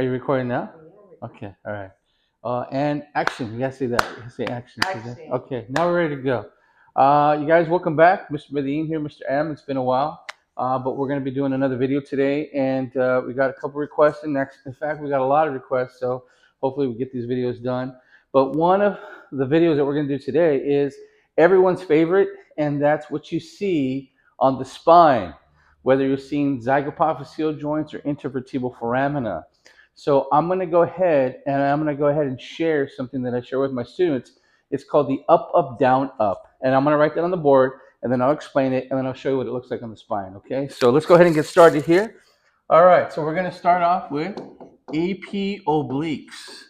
Are you recording now? Okay, all right. And action. You gotta say that. You gotta say action. Okay, now we're ready to go. You guys, welcome back. Mr. Medine here, Mr. M. It's been a while, but we're gonna be doing another video today, and we got a couple requests. And next, in fact, we got a lot of requests, so hopefully we get these videos done. But one of the videos that we're gonna do today is everyone's favorite, and that's what you see on the spine, whether you're seeing zygapophyseal joints or intervertebral foramina. So I'm going to go ahead and share something that I share with my students. It's called the up, up, down, up. And I'm going to write that on the board, and then I'll explain it, and then I'll show you what it looks like on the spine, okay? So let's go ahead and get started here. All right, so we're going to start off with AP obliques.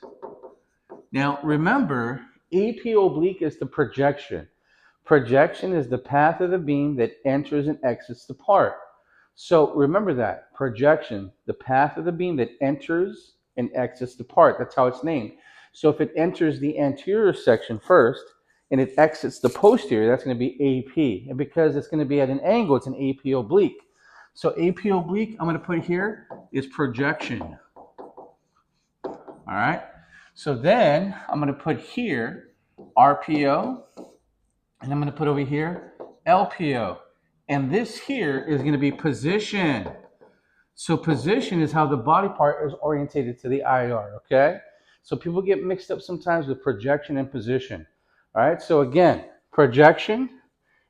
Now, remember, AP oblique is the projection. Projection is the path of the beam that enters and exits the part. So remember that, projection, the path of the beam that enters and exits the part. That's how it's named. So if it enters the anterior section first and it exits the posterior, that's going to be AP. And because it's going to be at an angle, it's an AP oblique. So AP oblique, I'm going to put here is projection. All right. So then I'm going to put here RPO, and I'm going to put over here LPO. And this here is going to be position. So position is how the body part is orientated to the IR, okay? So people get mixed up sometimes with projection and position. All right, so again, projection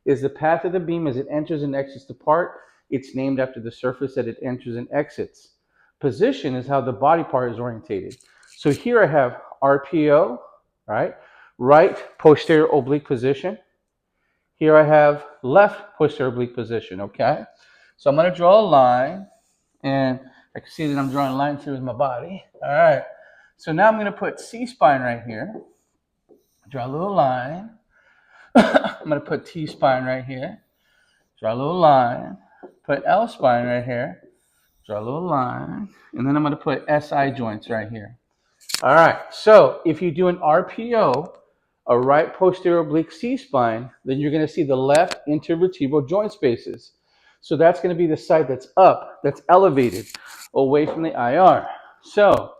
is the path of the beam as it enters and exits the part. It's named after the surface that it enters and exits. Position is how the body part is orientated. So here I have RPO, right posterior oblique position. Here I have left posterior oblique position, okay? So I'm going to draw a line, and I can see that I'm drawing lines here with my body. All right. So now I'm going to put C-spine right here. Draw a little line. I'm going to put T-spine right here. Draw a little line. Put L-spine right here. Draw a little line. And then I'm going to put SI joints right here. All right. So if you do an RPO, a right posterior oblique C-spine, then you're going to see the left intervertebral joint spaces. So that's going to be the side that's up, that's elevated, away from the IR. So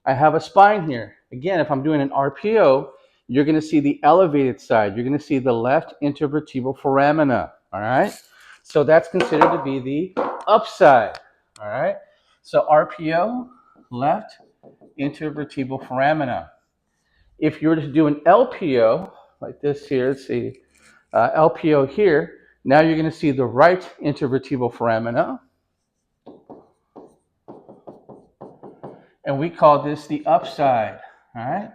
I have a spine here. Again, if I'm doing an RPO, you're going to see the elevated side. You're going to see the left intervertebral foramina. All right. So that's considered to be the upside. All right. So RPO, left intervertebral foramina. If you were to do an LPO, like this here, let's see, LPO here, now you're going to see the right intervertebral foramina. And we call this the upside, all right?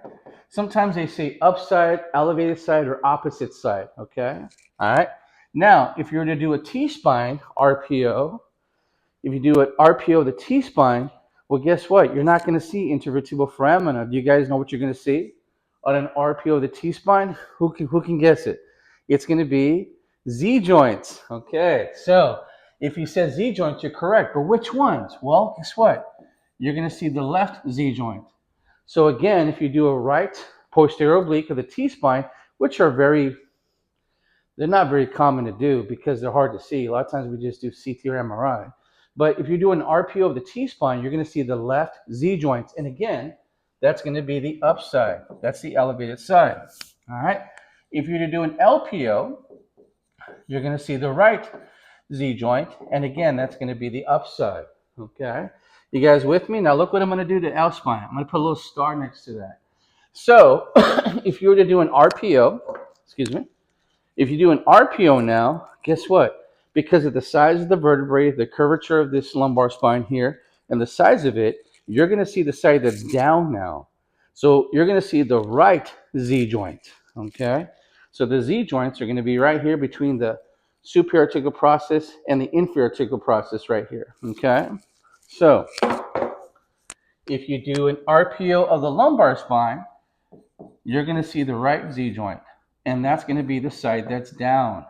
Sometimes they say upside, elevated side, or opposite side, okay? All right? Now, if you were to do a T-spine RPO, if you do an RPO, the T-spine, well, guess what? You're not going to see intervertebral foramina. Do you guys know what you're going to see? On an RPO of the T-spine, who can guess it? It's going to be Z joints. Okay, so if you said Z joints, you're correct. But which ones? Well, guess what? You're going to see the left Z joint. So again, if you do a right posterior oblique of the T-spine, which are they're not very common to do because they're hard to see. A lot of times we just do CT or MRI. But if you do an RPO of the T-spine, you're going to see the left Z joints. And again, that's going to be the upside. That's the elevated side. All right. If you're to do an LPO, you're going to see the right Z joint. And again, that's going to be the upside. Okay. You guys with me? Now look what I'm going to do to L spine. I'm going to put a little star next to that. So if you were to do an RPO, if you do an RPO now, guess what? Because of the size of the vertebrae, the curvature of this lumbar spine here, and the size of it, you're going to see the side that's down now. So you're going to see the right Z joint, okay? So the Z joints are going to be right here between the superior articular process and the inferior articular process right here, okay? So if you do an RPO of the lumbar spine, you're going to see the right Z joint, and that's going to be the side that's down,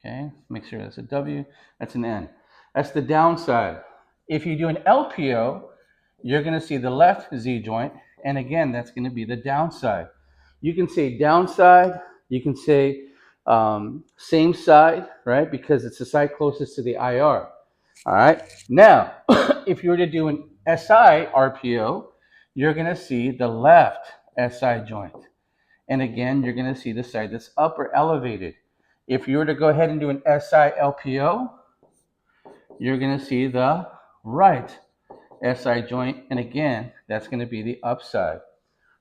okay? Make sure that's a W, that's an N. That's the downside. If you do an LPO, you're going to see the left Z joint, and again, that's going to be the downside. You can say downside, you can say same side, right? Because it's the side closest to the IR. All right. Now, if you were to do an SI RPO, you're going to see the left SI joint. And again, you're going to see the side that's up or elevated. If you were to go ahead and do an SI LPO, you're going to see the right SI joint. And again, that's going to be the upside.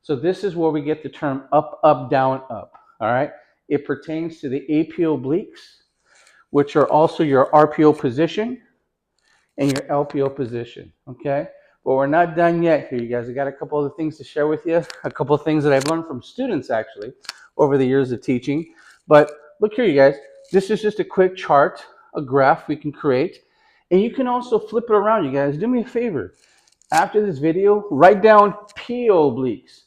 So this is where we get the term up, up, down, up. All right. It pertains to the AP obliques, which are also your RPO position and your LPO position. Okay. But we're not done yet here, you guys. I got a couple other things to share with you. A couple of things that I've learned from students actually over the years of teaching. But look here, you guys. This is just a quick chart, a graph we can create. And you can also flip it around, you guys. Do me a favor. After this video, write down PO obliques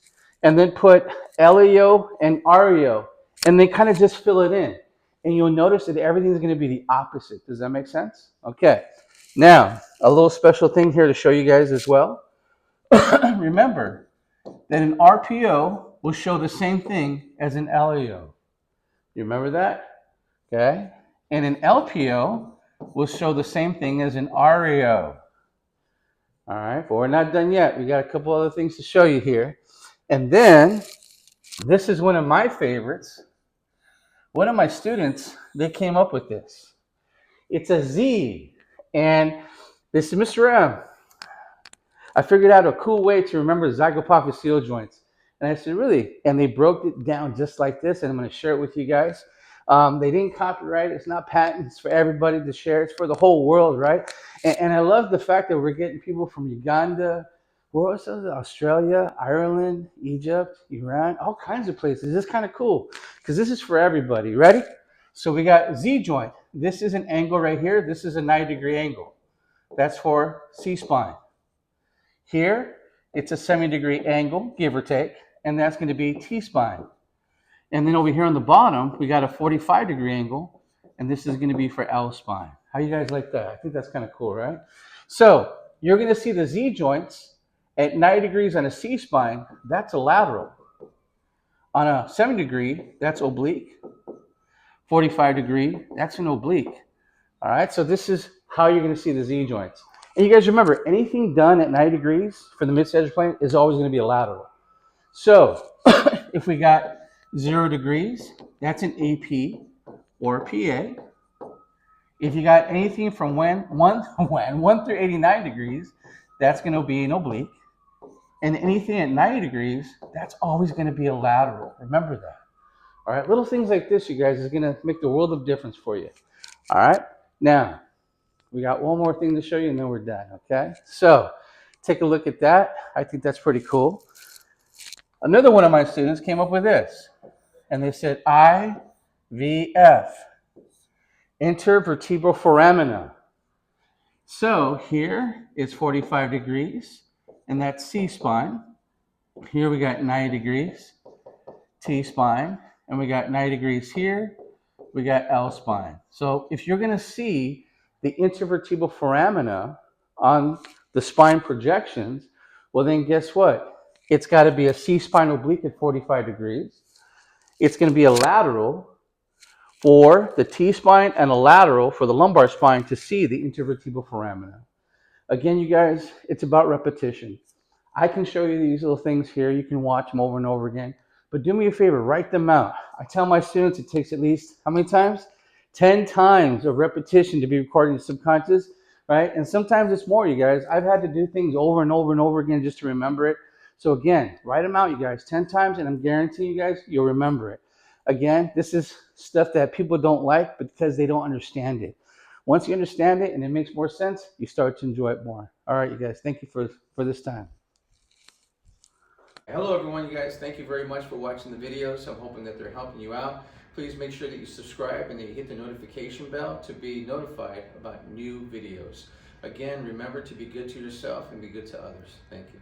and then put LEO and REO and then kind of just fill it in. And you'll notice that everything's going to be the opposite. Does that make sense? Okay. Now, a little special thing here to show you guys as well. Remember that an RPO will show the same thing as an LEO. You remember that? Okay. And an LPO will show the same thing as an REO. All right, but we're not done yet. We got a couple other things to show you here. And then, this is one of my favorites. One of my students, they came up with this. It's a Z. And this is Mr. M. I figured out a cool way to remember zygapophyseal joints. And I said, really? And they broke it down just like this, and I'm going to share it with you guys. They didn't copyright it. It's not patent. It's for everybody to share. It's for the whole world, right? And I love the fact that we're getting people from Uganda, where else is it? Australia, Ireland, Egypt, Iran, all kinds of places. It's kind of cool because this is for everybody. Ready? So we got Z joint. This is an angle right here. This is a 90-degree angle. That's for C-spine. Here, it's a 70-degree angle, give or take, and that's going to be T-spine. And then over here on the bottom, we got a 45-degree angle, and this is going to be for L-spine. How you guys like that? I think that's kind of cool, right? So you're going to see the Z joints at 90 degrees on a C-spine. That's a lateral. On a 70-degree, that's oblique. 45-degree, that's an oblique. All right, so this is how you're going to see the Z joints. And you guys remember, anything done at 90 degrees for the mid-sagittal plane is always going to be a lateral. So if we got 0 degrees, that's an AP or PA. If you got anything from 1 through 89 degrees, that's going to be an oblique. And anything at 90 degrees, that's always going to be a lateral. Remember that. All right, little things like this, you guys, is going to make the world of difference for you. All right, now we got one more thing to show you and then we're done, okay? So take a look at that. I think that's pretty cool. Another one of my students came up with this, and they said IVF, intervertebral foramina. So here is 45 degrees, and that's C-spine. Here we got 90 degrees, T-spine, and we got 90 degrees here, we got L-spine. So if you're going to see the intervertebral foramina on the spine projections, well then guess what? It's got to be a C-spine oblique at 45 degrees. It's going to be a lateral for the T-spine and a lateral for the lumbar spine to see the intervertebral foramina. Again, you guys, it's about repetition. I can show you these little things here. You can watch them over and over again. But do me a favor, write them out. I tell my students it takes at least, how many times? 10 times of repetition to be recording the subconscious, right? And sometimes it's more, you guys. I've had to do things over and over and over again just to remember it. So again, write them out, you guys, 10 times, and I'm guaranteeing you guys, you'll remember it. Again, this is stuff that people don't like because they don't understand it. Once you understand it and it makes more sense, you start to enjoy it more. All right, you guys, thank you for this time. Hello everyone, you guys. Thank you very much for watching the videos. I'm hoping that they're helping you out. Please make sure that you subscribe and that you hit the notification bell to be notified about new videos. Again, remember to be good to yourself and be good to others. Thank you.